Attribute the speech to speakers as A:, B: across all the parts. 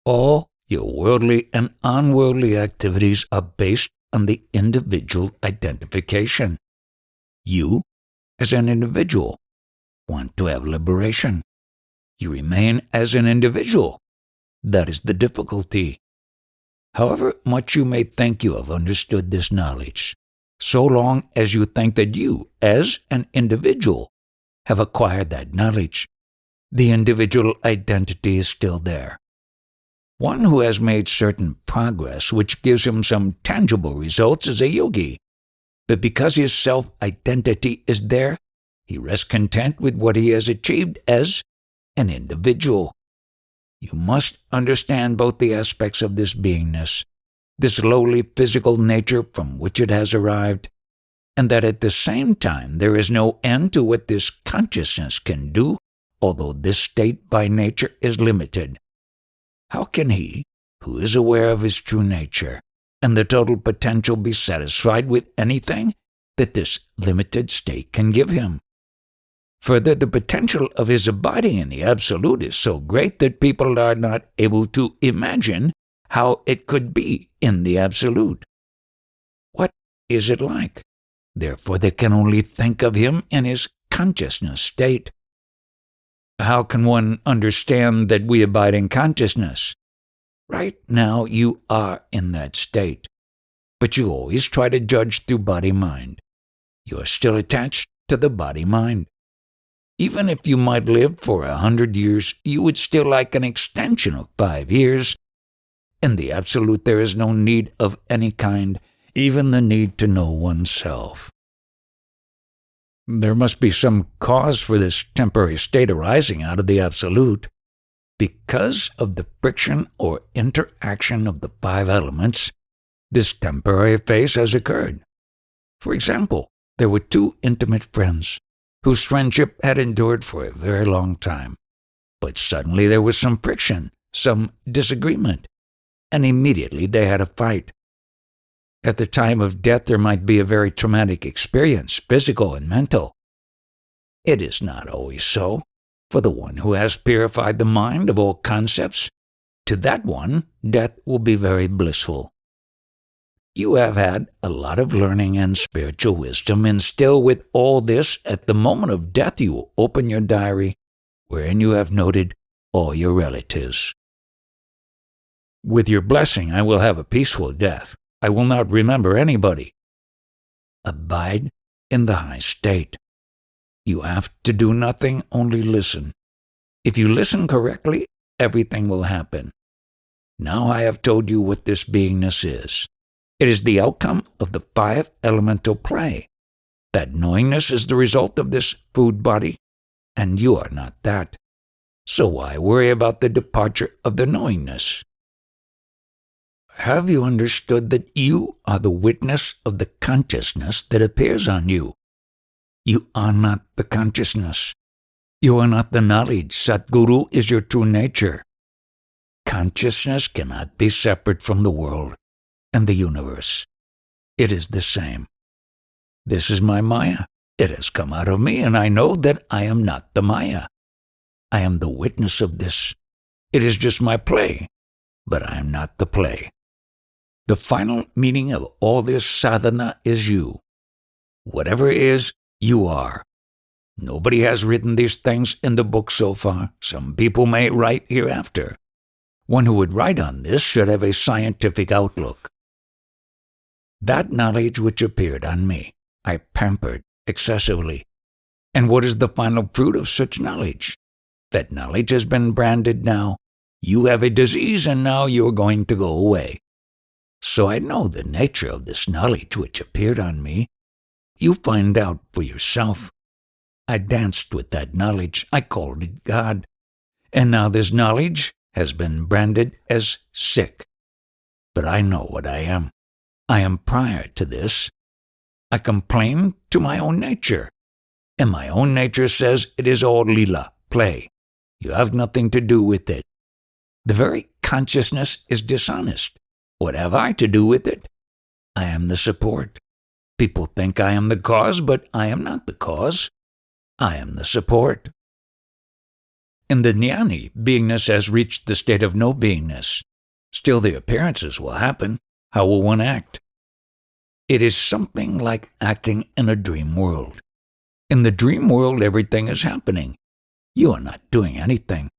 A: All your worldly and unworldly activities are based on the individual identification. You, as an individual, want to have liberation. You remain as an individual. That is the difficulty. However much you may think you have understood this knowledge, so long as you think that you, as an individual, have acquired that knowledge, the individual identity is still there. One who has made certain progress which gives him some tangible results is a yogi, but because his self-identity is there, he rests content with what he has achieved as an individual. You must understand both the aspects of this beingness, this lowly physical nature from which it has arrived, and that at the same time there is no end to what this consciousness can do, although this state by nature is limited. How can he, who is aware of his true nature and the total potential, be satisfied with anything that this limited state can give him? Further, the potential of his abiding in the Absolute is so great that people are not able to imagine how it could be in the Absolute. What is it like? Therefore, they can only think of him in his consciousness state. How can one understand that we abide in consciousness? Right now, you are in that state, but you always try to judge through body-mind. You are still attached to the body-mind. Even if you might live for 100 years, you would still like an extension of 5 years. In the Absolute, there is no need of any kind, even the need to know oneself. There must be some cause for this temporary state arising out of the Absolute. Because of the friction or interaction of the 5 elements, this temporary phase has occurred. For example, there were 2 intimate friends whose friendship had endured for a very long time. But suddenly there was some friction, some disagreement, and immediately they had a fight. At the time of death there might be a very traumatic experience, physical and mental. It is not always so. For the one who has purified the mind of all concepts, to that one death will be very blissful. You have had a lot of learning and spiritual wisdom, and still with all this, at the moment of death you will open your diary, wherein you have noted all your relatives. With your blessing I will have a peaceful death. I will not remember anybody. Abide in the high state. You have to do nothing, only listen. If you listen correctly, everything will happen. Now I have told you what this beingness is. It is the outcome of the 5 elemental play. That knowingness is the result of this food body, and you are not that. So why worry about the departure of the knowingness? Have you understood that you are the witness of the consciousness that appears on you? You are not the consciousness. You are not the knowledge. Satguru is your true nature. Consciousness cannot be separate from the world and the universe. It is the same. This is my Maya. It has come out of me, and I know that I am not the Maya. I am the witness of this. It is just my play, but I am not the play. The final meaning of all this sadhana is you. Whatever is, you are. Nobody has written these things in the book so far. Some people may write hereafter. One who would write on this should have a scientific outlook. That knowledge which appeared on me, I pampered excessively. And what is the final fruit of such knowledge? That knowledge has been branded now. You have a disease, and now you are going to go away. So I know the nature of this knowledge which appeared on me. You find out for yourself. I danced with that knowledge. I called it God. And now this knowledge has been branded as sick. But I know what I am. I am prior to this. I complain to my own nature. And my own nature says it is all lila, play. You have nothing to do with it. The very consciousness is dishonest. What have I to do with it? I am the support. People think I am the cause, but I am not the cause. I am the support. In the jnani, beingness has reached the state of no beingness. Still the appearances will happen. How will one act? It is something like acting in a dream world. In the dream world, everything is happening. You are not doing anything.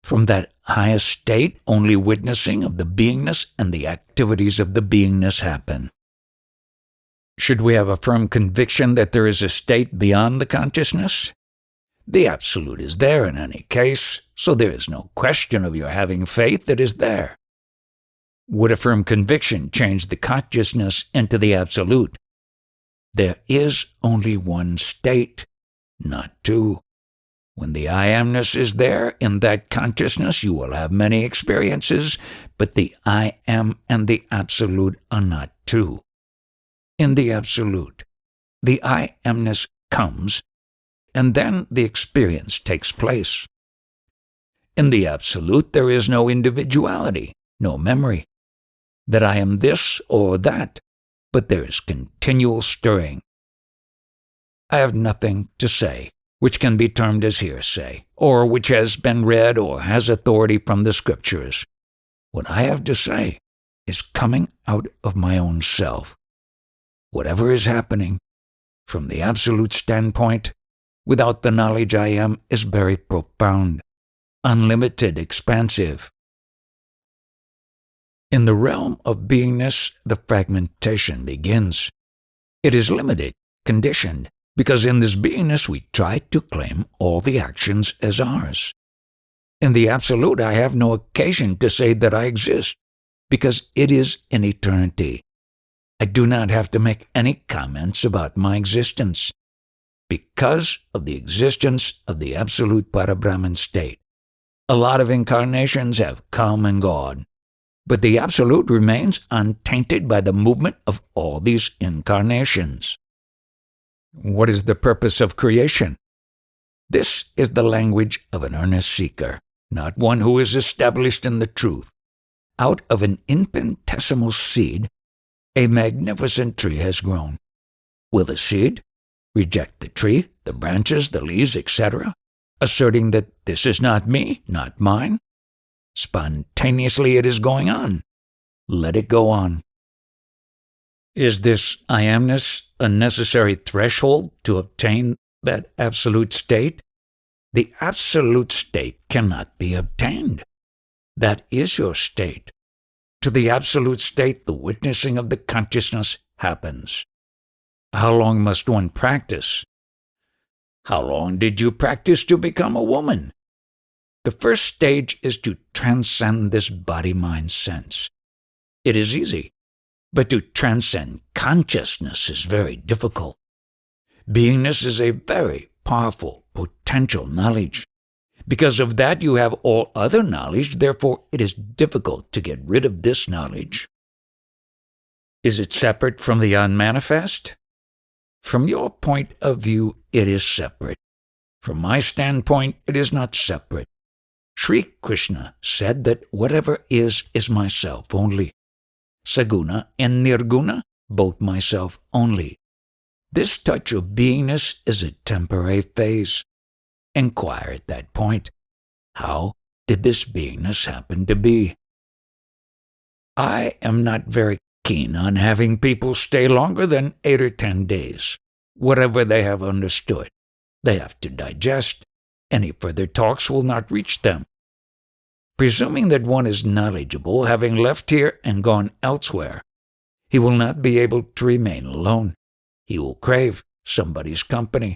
A: From that highest state, only witnessing of the beingness and the activities of the beingness happen. Should we have a firm conviction that there is a state beyond the consciousness? The Absolute is there in any case, so there is no question of your having faith that is there. Would a firm conviction change the consciousness into the Absolute? There is only one state, not two. When the I amness is there, in that consciousness you will have many experiences, but the I am and the Absolute are not two. In the Absolute, the I amness comes, and then the experience takes place. In the Absolute, there is no individuality, no memory, that I am this or that, but there is continual stirring. I have nothing to say which can be termed as hearsay, or which has been read or has authority from the Scriptures. What I have to say is coming out of my own self. Whatever is happening, from the Absolute standpoint, without the knowledge I am, is very profound, unlimited, expansive. In the realm of beingness, the fragmentation begins. It is limited, conditioned, because in this beingness we try to claim all the actions as ours. In the Absolute, I have no occasion to say that I exist, because it is in eternity. I do not have to make any comments about my existence, because of the existence of the Absolute Parabrahman state. A lot of incarnations have come and gone, but the Absolute remains untainted by the movement of all these incarnations. What is the purpose of creation? This is the language of an earnest seeker, not one who is established in the truth. Out of an infinitesimal seed, a magnificent tree has grown. Will the seed reject the tree, the branches, the leaves, etc., asserting that this is not me, not mine? Spontaneously it is going on. Let it go on. Is this I amness a necessary threshold to obtain that Absolute state? The Absolute state cannot be obtained. That is your state. To the Absolute state, the witnessing of the consciousness happens. How long must one practice? How long did you practice to become a woman? The first stage is to transcend this body-mind sense. It is easy, but to transcend consciousness is very difficult. Beingness is a very powerful, potential knowledge. Because of that, you have all other knowledge, therefore it is difficult to get rid of this knowledge. Is it separate from the unmanifest? From your point of view, it is separate. From my standpoint, it is not separate. Sri Krishna said that whatever is myself only. Saguna and Nirguna, both myself only. This touch of beingness is a temporary phase. Inquire at that point, how did this beingness happen to be? I am not very keen on having people stay longer than 8 or 10 days. Whatever they have understood, they have to digest. Any further talks will not reach them. Presuming that one is knowledgeable, having left here and gone elsewhere, he will not be able to remain alone. He will crave somebody's company,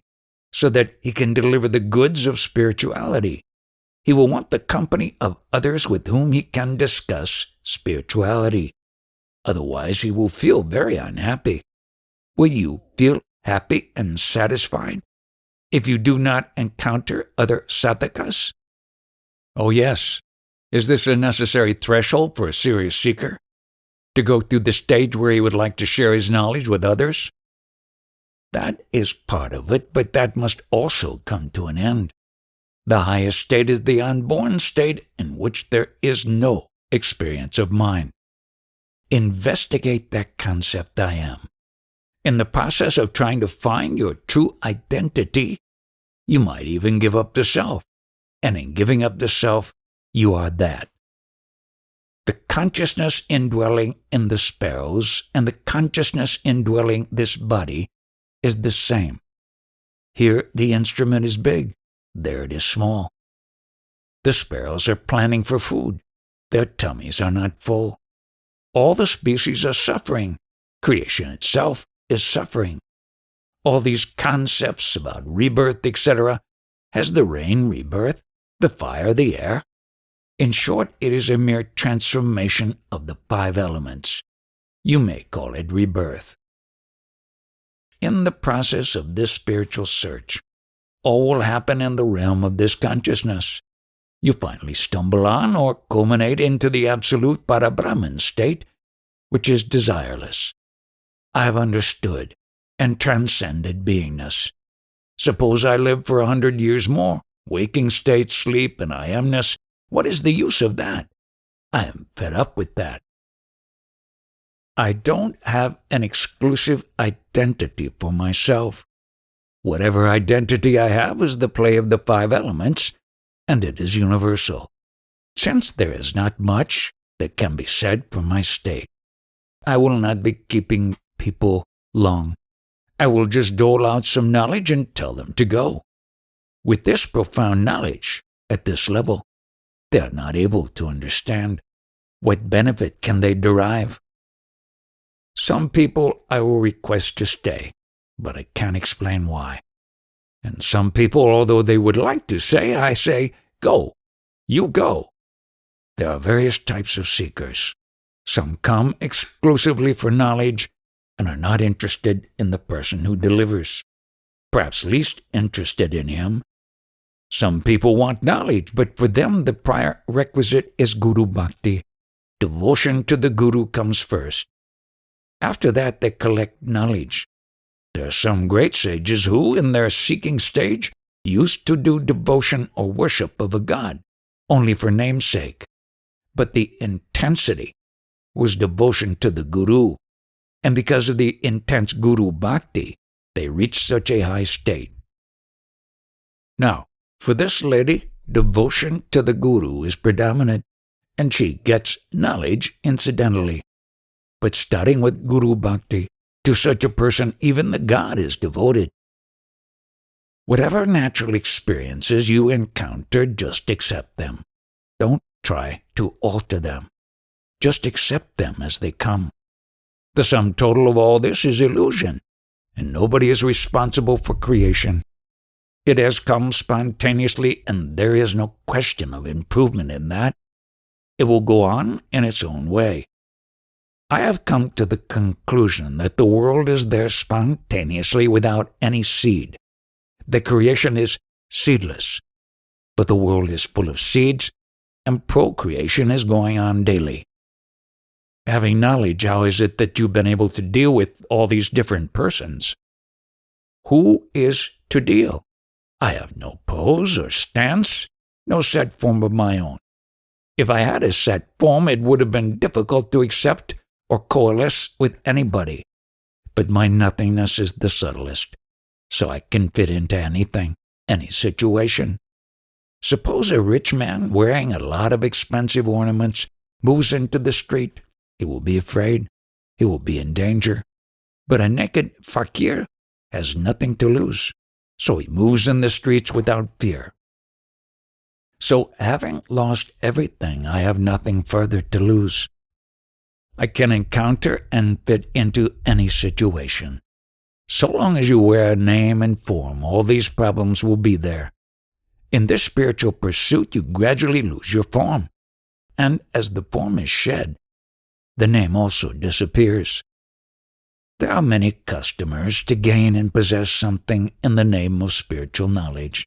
A: so that he can deliver the goods of spirituality. He will want the company of others with whom he can discuss spirituality. Otherwise, he will feel very unhappy. Will you feel happy and satisfied if you do not encounter other sadhakas? Oh yes. Is this a necessary threshold for a serious seeker? To go through the stage where he would like to share his knowledge with others? That is part of it, but that must also come to an end. The highest state is the unborn state in which there is no experience of mind. Investigate that concept I am. In the process of trying to find your true identity, you might even give up the self. and in giving up the self, you are that. The consciousness indwelling in the sparrows and the consciousness indwelling this body is the same. Here the instrument is big, there it is small. The sparrows are planning for food. Their tummies are not full. All the species are suffering. Creation itself is suffering. All these concepts about rebirth, etc., has the rain rebirth, the fire, the air? In short, it is a mere transformation of the 5 elements. You may call it rebirth. In the process of this spiritual search, all will happen in the realm of this consciousness. You finally stumble on or culminate into the absolute Parabrahman state, which is desireless. I have understood and transcended beingness. Suppose I live for 100 years more, waking state, sleep, and I amness. What is the use of that? I am fed up with that. I don't have an exclusive identity for myself. Whatever identity I have is the play of the 5 elements, and it is universal. Since there is not much that can be said for my state, I will not be keeping people long. I will just dole out some knowledge and tell them to go. With this profound knowledge, at this level, they are not able to understand. What benefit can they derive? Some people I will request to stay, but I can't explain why. And some people, although they would like to say, I say, go. You go. There are various types of seekers. Some come exclusively for knowledge and are not interested in the person who delivers, perhaps least interested in him. Some people want knowledge, but for them the prior requisite is Guru Bhakti. Devotion to the Guru comes first. After that they collect knowledge. There are some great sages who, in their seeking stage, used to do devotion or worship of a god, only for namesake. But the intensity was devotion to the Guru, and because of the intense Guru Bhakti, they reached such a high state. Now, for this lady, devotion to the Guru is predominant, and she gets knowledge incidentally. But starting with Guru Bhakti, to such a person even the God is devoted. Whatever natural experiences you encounter, just accept them. Don't try to alter them. Just accept them as they come. The sum total of all this is illusion, and nobody is responsible for creation. It has come spontaneously, and there is no question of improvement in that. It will go on in its own way. I have come to the conclusion that the world is there spontaneously without any seed. The creation is seedless, but the world is full of seeds, and procreation is going on daily. Having knowledge, how is it that you've been able to deal with all these different persons? Who is to deal? I have no pose or stance, no set form of my own. If I had a set form, it would have been difficult to accept or coalesce with anybody. But my nothingness is the subtlest, so I can fit into anything, any situation. Suppose a rich man wearing a lot of expensive ornaments moves into the street. He will be afraid. He will be in danger. But a naked fakir has nothing to lose, so he moves in the streets without fear. So, having lost everything, I have nothing further to lose. I can encounter and fit into any situation. So long as you wear a name and form, all these problems will be there. In this spiritual pursuit, you gradually lose your form. And as the form is shed, the name also disappears. There are many customers to gain and possess something in the name of spiritual knowledge.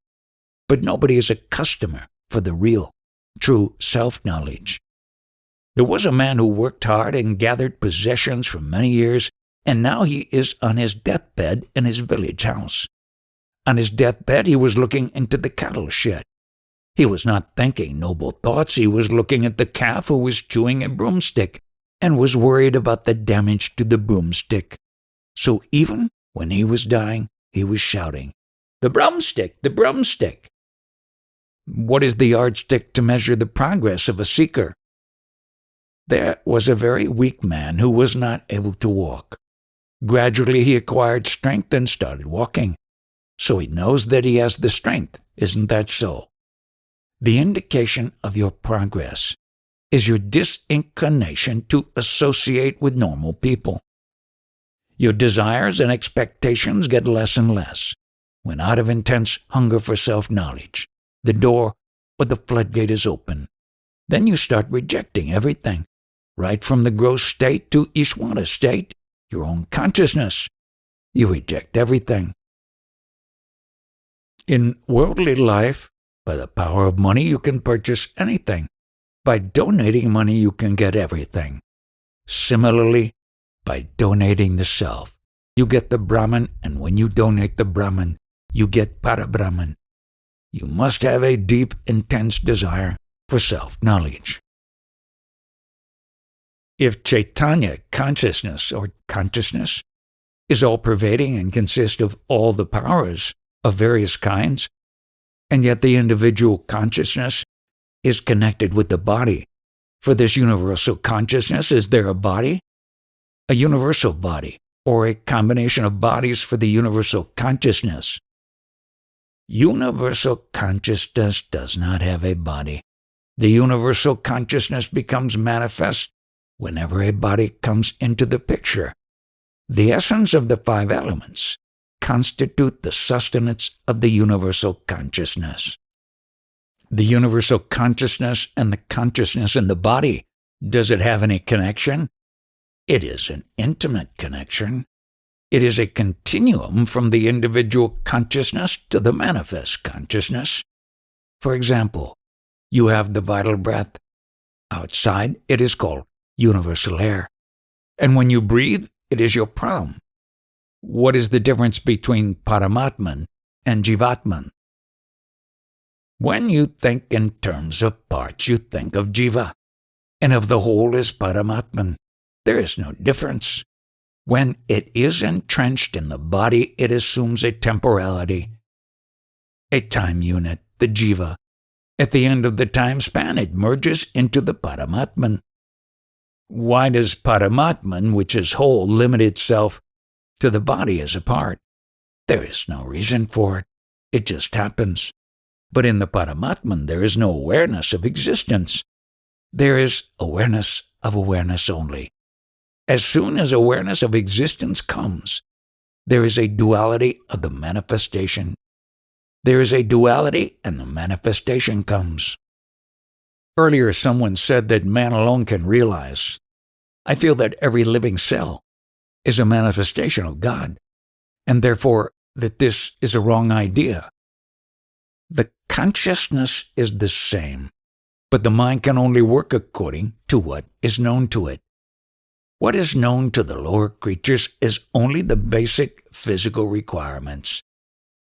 A: But nobody is a customer for the real, true self-knowledge. There was a man who worked hard and gathered possessions for many years, and now he is on his deathbed in his village house. On his deathbed, he was looking into the cattle shed. He was not thinking noble thoughts. He was looking at the calf who was chewing a broomstick and was worried about the damage to the broomstick. So even when he was dying, he was shouting, "The broomstick! The broomstick!" What is the yardstick to measure the progress of a seeker? There was a very weak man who was not able to walk. Gradually he acquired strength and started walking. So he knows that he has the strength. Isn't that so? The indication of your progress is your disinclination to associate with normal people. Your desires and expectations get less and less when, out of intense hunger for self-knowledge, the door or the floodgate is open. Then you start rejecting everything, right from the gross state to Ishwara state, your own consciousness. You reject everything. In worldly life, by the power of money, you can purchase anything. By donating money, you can get everything. Similarly, by donating the self, you get the Brahman, and when you donate the Brahman, you get Parabrahman. You must have a deep, intense desire for self-knowledge. If Chaitanya, consciousness, or consciousness, is all-pervading and consists of all the powers of various kinds, and yet the individual consciousness is connected with the body. For this universal consciousness, is there a body? A universal body, or a combination of bodies for the universal consciousness? Universal consciousness does not have a body. The universal consciousness becomes manifest whenever a body comes into the picture. The essence of the five elements constitute the sustenance of the universal consciousness. The universal consciousness and the consciousness in the body, does it have any connection? It is an intimate connection. It is a continuum from the individual consciousness to the manifest consciousness. For example, you have the vital breath. Outside, it is called universal air. And when you breathe, it is your pram. What is the difference between Paramatman and Jivatman? When you think in terms of parts, you think of Jiva, and of the whole is Paramatman. There is no difference. When it is entrenched in the body, it assumes a temporality, a time unit, the Jiva. At the end of the time span, it merges into the Paramatman. Why does Paramatman, which is whole, limit itself to the body as a part? There is no reason for it. It just happens. But in the Paramatman, there is no awareness of existence. There is awareness of awareness only. As soon as awareness of existence comes, there is a duality of the manifestation. There is a duality and the manifestation comes. Earlier, someone said that man alone can realize. I feel that every living cell is a manifestation of God, and therefore that this is a wrong idea. The consciousness is the same, but the mind can only work according to what is known to it. What is known to the lower creatures is only the basic physical requirements.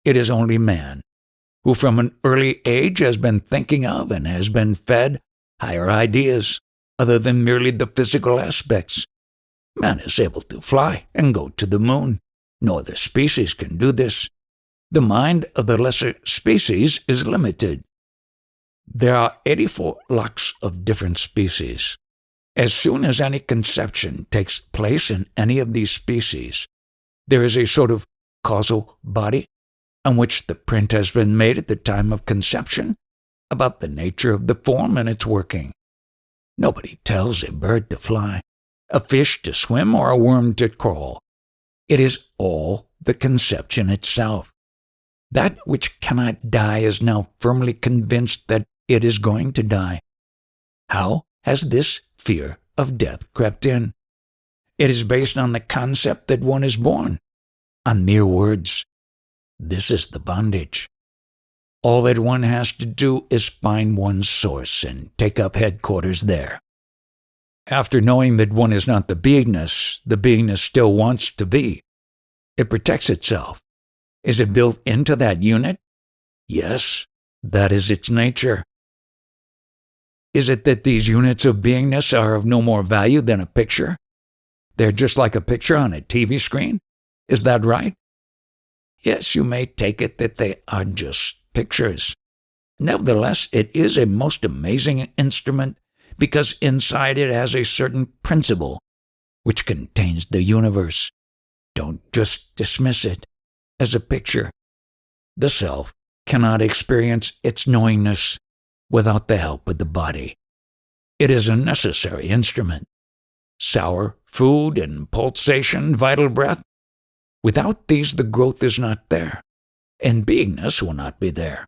A: It is only man, who from an early age has been thinking of and has been fed higher ideas, other than merely the physical aspects. Man is able to fly and go to the moon. No other species can do this. The mind of the lesser species is limited. There are 84 lakhs of different species. As soon as any conception takes place in any of these species, there is a sort of causal body on which the print has been made at the time of conception about the nature of the form and its working. Nobody tells a bird to fly, a fish to swim, or a worm to crawl. It is all the conception itself. That which cannot die is now firmly convinced that it is going to die. How has this fear of death crept in? It is based on the concept that one is born, on mere words. This is the bondage. All that one has to do is find one's source and take up headquarters there. After knowing that one is not the beingness still wants to be. It protects itself. Is it built into that unit? Yes, that is its nature. Is it that these units of beingness are of no more value than a picture? They're just like a picture on a TV screen? Is that right? Yes, you may take it that they are just pictures. Nevertheless, it is a most amazing instrument because inside it has a certain principle which contains the universe. Don't just dismiss it as a picture. The self cannot experience its knowingness without the help of the body. It is a necessary instrument. Sour food and pulsation, vital breath. Without these, the growth is not there, and beingness will not be there.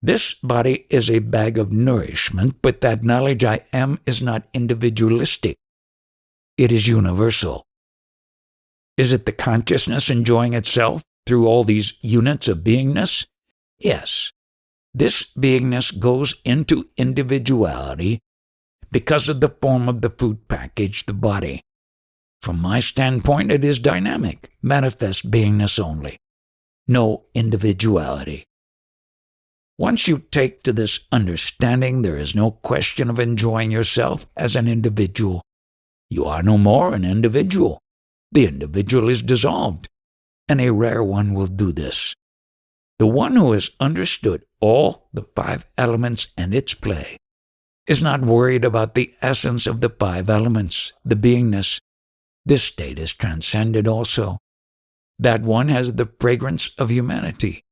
A: This body is a bag of nourishment, but that knowledge I am is not individualistic. It is universal. Is it the consciousness enjoying itself through all these units of beingness? Yes. This beingness goes into individuality because of the form of the food package, the body. From my standpoint, it is dynamic, manifest beingness only. No individuality. Once you take to this understanding, there is no question of enjoying yourself as an individual. You are no more an individual. The individual is dissolved, and a rare one will do this. The one who has understood all the 5 elements and its play is not worried about the essence of the 5 elements, the beingness. This state is transcended also. That one has the fragrance of humanity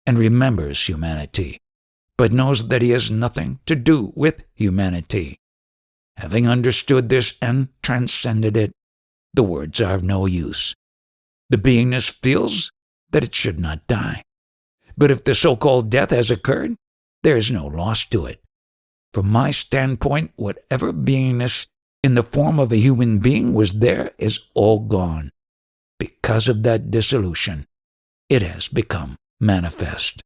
A: and remembers humanity, but knows that he has nothing to do with humanity. Having understood this and transcended it, the words are of no use. The beingness feels that it should not die. But if the so-called death has occurred, there is no loss to it. From my standpoint, whatever beingness in the form of a human being was there is all gone. Because of that dissolution, it has become manifest.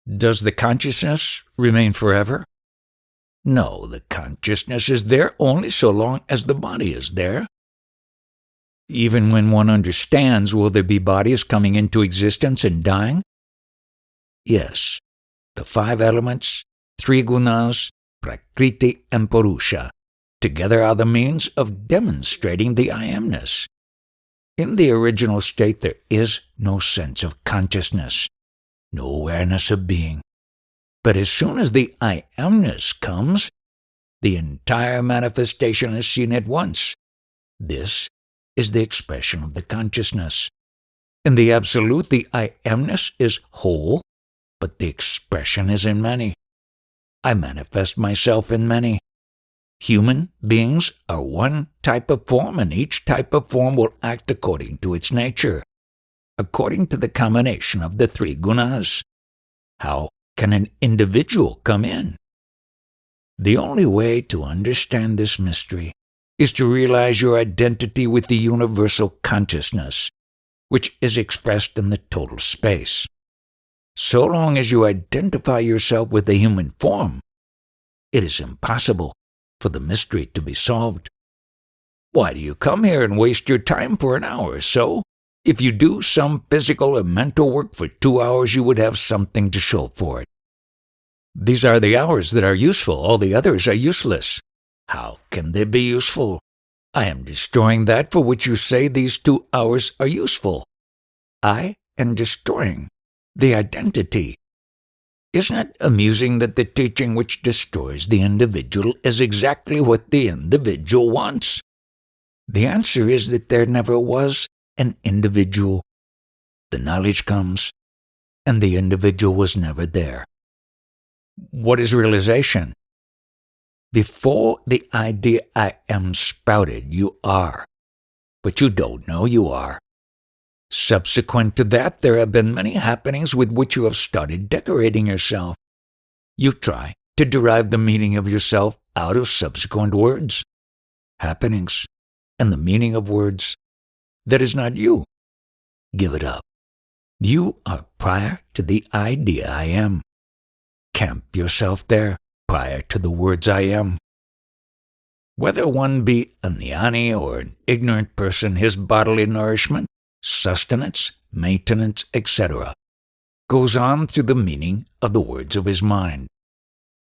A: Does the consciousness remain forever? No, the consciousness is there only so long as the body is there. Even when one understands, will there be bodies coming into existence and dying? Yes, the 5 elements, 3 gunas, prakriti and purusha, together are the means of demonstrating the I amness. In the original state there is no sense of consciousness, no awareness of being. But as soon as the I amness comes, the entire manifestation is seen at once. This is the expression of the consciousness. In the Absolute, the I amness is whole, but the expression is in many. I manifest myself in many. Human beings are one type of form, and each type of form will act according to its nature, according to the combination of the 3 gunas. How can an individual come in? The only way to understand this mystery is to realize your identity with the universal consciousness, which is expressed in the total space. So long as you identify yourself with the human form, it is impossible for the mystery to be solved. Why do you come here and waste your time for an hour or so? If you do some physical or mental work for 2 hours, you would have something to show for it. These are the hours that are useful. All the others are useless. How can they be useful? I am destroying that for which you say these 2 hours are useful. I am destroying the identity. Isn't it amusing that the teaching which destroys the individual is exactly what the individual wants? The answer is that there never was an individual. The knowledge comes, and the individual was never there. What is realization? Before the idea I am sprouted, you are, but you don't know you are. Subsequent to that, there have been many happenings with which you have started decorating yourself. You try to derive the meaning of yourself out of subsequent words, happenings, and the meaning of words. That is not you. Give it up. You are prior to the idea I am. Camp yourself there, prior to the words I am. Whether one be a jnani or an ignorant person, his bodily nourishment, sustenance, maintenance, etc., goes on through the meaning of the words of his mind.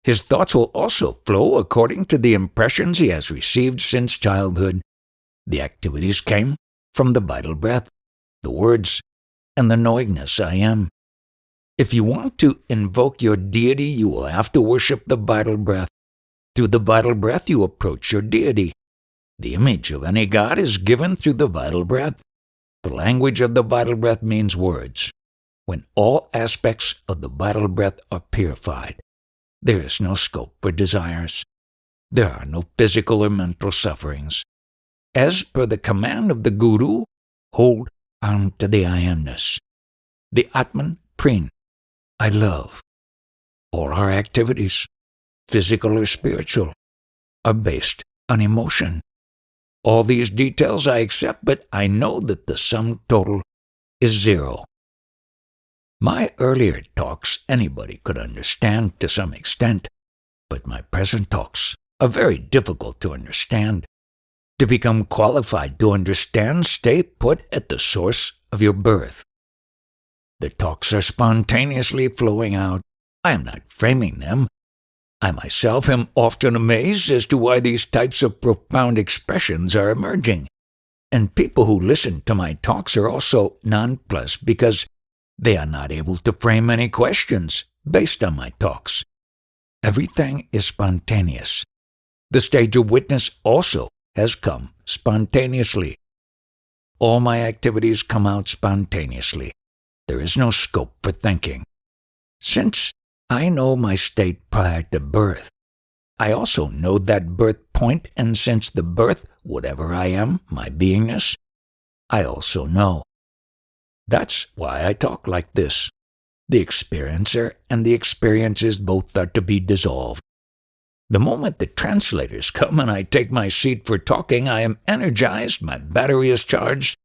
A: His thoughts will also flow according to the impressions he has received since childhood. The activities came from the vital breath, the words, and the knowingness I am. If you want to invoke your deity, you will have to worship the vital breath. Through the vital breath, you approach your deity. The image of any god is given through the vital breath. The language of the vital breath means words. When all aspects of the vital breath are purified, there is no scope for desires. There are no physical or mental sufferings. As per the command of the Guru, hold on to the I amness. The Atman Prin, I love. All our activities, physical or spiritual, are based on emotion. All these details I accept, but I know that the sum total is zero. My earlier talks anybody could understand to some extent, but my present talks are very difficult to understand. To become qualified to understand, stay put at the source of your birth. The talks are spontaneously flowing out. I am not framing them. I myself am often amazed as to why these types of profound expressions are emerging. And people who listen to my talks are also nonplussed because they are not able to frame any questions based on my talks. Everything is spontaneous. The stage of witness also has come spontaneously. All my activities come out spontaneously. There is no scope for thinking. Since I know my state prior to birth, I also know that birth point, and since the birth, whatever I am, my beingness, I also know. That's why I talk like this. The experiencer and the experiences both are to be dissolved. The moment the translators come and I take my seat for talking, I am energized, my battery is charged.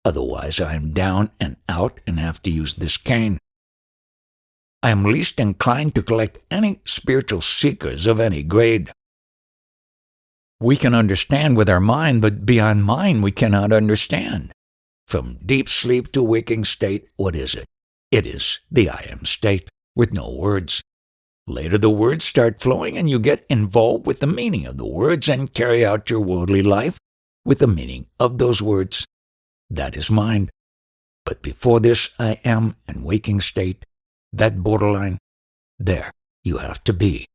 A: Otherwise, I am down and out and have to use this cane. I am least inclined to collect any spiritual seekers of any grade. We can understand with our mind, but beyond mind we cannot understand. From deep sleep to waking state, what is it? It is the I am state, with no words. Later the words start flowing and you get involved with the meaning of the words and carry out your worldly life with the meaning of those words. That is mind. But before this I am and waking state, that borderline, there you have to be.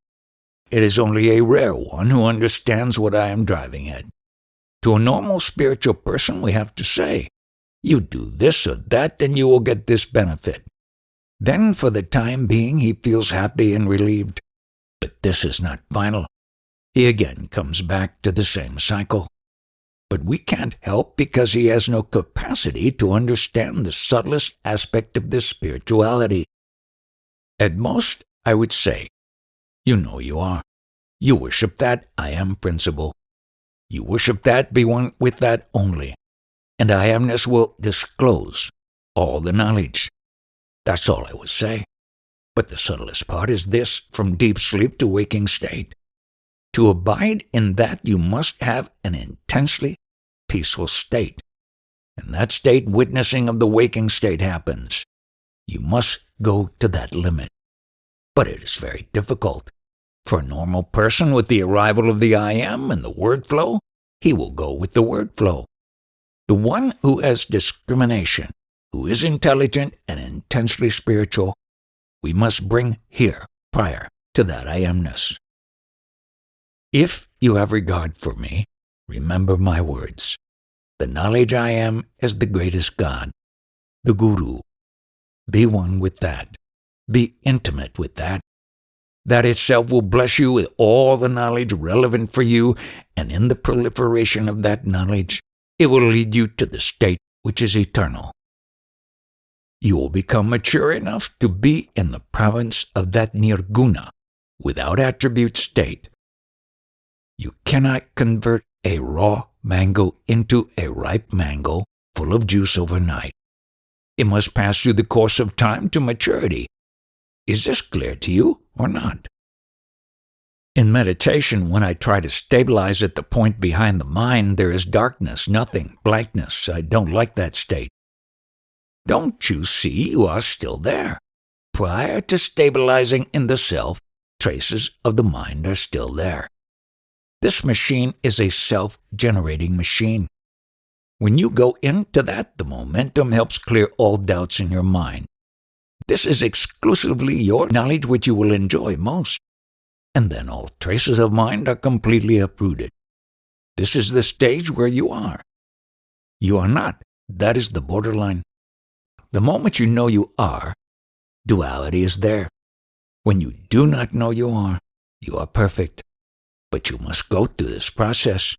A: It is only a rare one who understands what I am driving at. To a normal spiritual person we have to say, you do this or that and you will get this benefit. Then for the time being he feels happy and relieved. But this is not final. He again comes back to the same cycle. But we can't help because he has no capacity to understand the subtlest aspect of this spirituality. At most, I would say, you know you are. You worship that I am principle. You worship that, be one with that only. And I amness will disclose all the knowledge. That's all I would say. But the subtlest part is this, from deep sleep to waking state. To abide in that you must have an intensely peaceful state. In that state, witnessing of the waking state happens. You must go to that limit. But it is very difficult. For a normal person with the arrival of the I am and the word flow, he will go with the word flow. The one who has discrimination, who is intelligent and intensely spiritual, we must bring here prior to that I amness. If you have regard for me, remember my words. The knowledge I am is the greatest God, the Guru. Be one with that. Be intimate with that. That itself will bless you with all the knowledge relevant for you, and in the proliferation of that knowledge, it will lead you to the state which is eternal. You will become mature enough to be in the province of that nirguna, without attribute state. You cannot convert a raw mango into a ripe mango full of juice overnight. It must pass through the course of time to maturity. Is this clear to you or not? In meditation, when I try to stabilize at the point behind the mind, there is darkness, nothing, blankness. I don't like that state. Don't you see you are still there? Prior to stabilizing in the self, traces of the mind are still there. This machine is a self-generating machine. When you go into that, the momentum helps clear all doubts in your mind. This is exclusively your knowledge which you will enjoy most. And then all traces of mind are completely uprooted. This is the stage where you are. You are not. That is the borderline. The moment you know you are, duality is there. When you do not know you are perfect. But you must go through this process.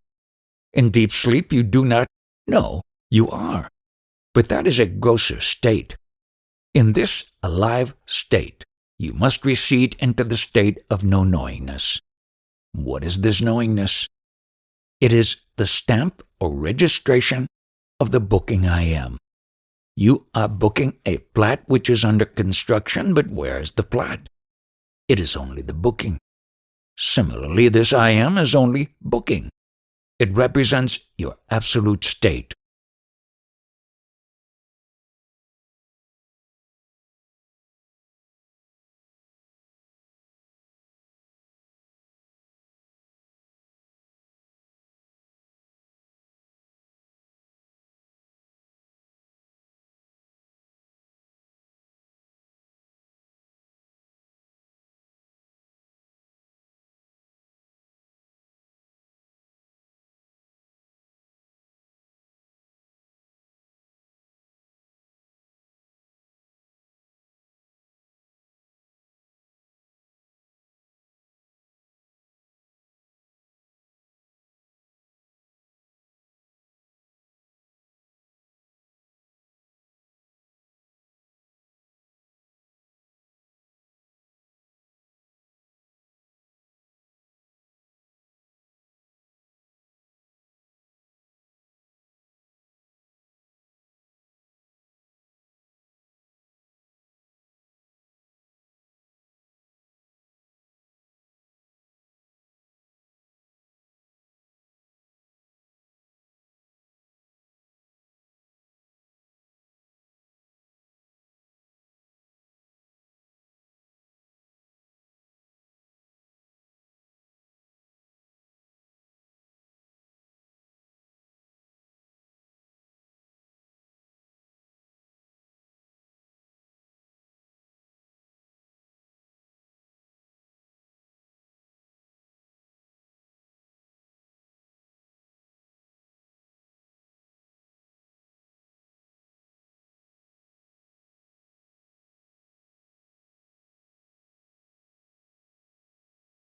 A: In deep sleep, you do not know you are. But that is a grosser state. In this alive state, you must recede into the state of no knowingness. What is this knowingness? It is the stamp or registration of the booking I am. You are booking a flat which is under construction, but where is the flat? It is only the booking. Similarly, this I am is only booking. It represents your absolute state.